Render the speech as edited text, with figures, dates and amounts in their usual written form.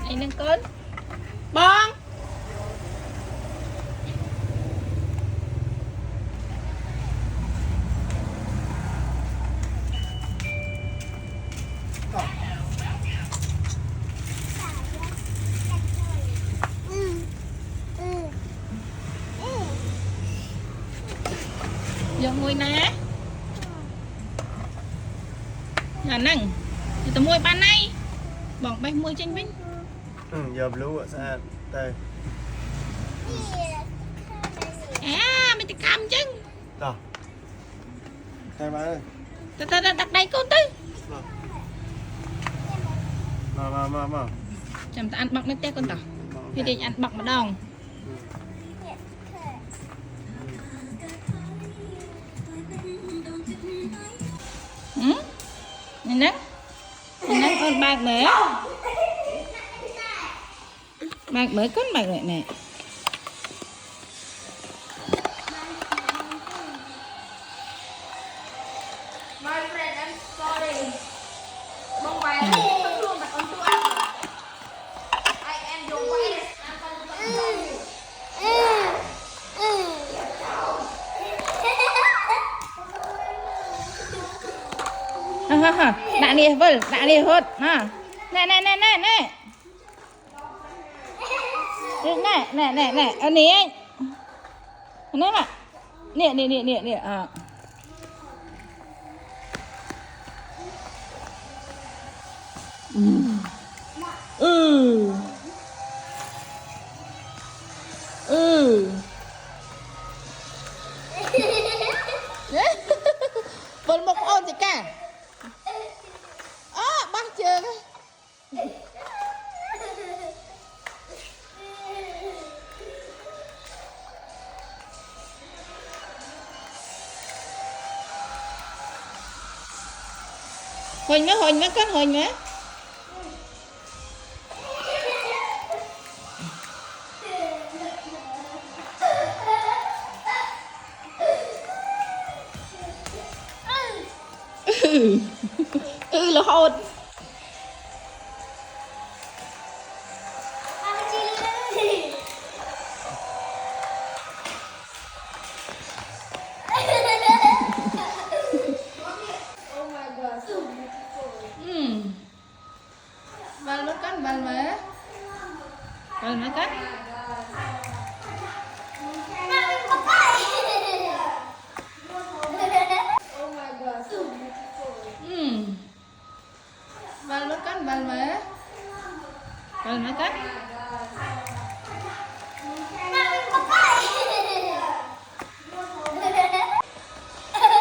Anh nâng cơn bong giờ ngồi ná là nâng tao mua ban này bỏng bay mua tranh binh giờ blue ở xa đây mày thì cầm chân rồi thay má ơi ta đặt đây con tư mà chầm ta ăn bọc nó té con tao thì định ăn bọc mà đòn này nè con bạc mới con bạc này nè đã đi vâng đã đi hốt ha nè nè anh này anh nè mà nè à vẫn một ôn gì cả bác chưa hồi mấy con hồi mấy là hồn Vâng nó cắt vâng mấy cắt vâng nó cắt vâng mấy cắt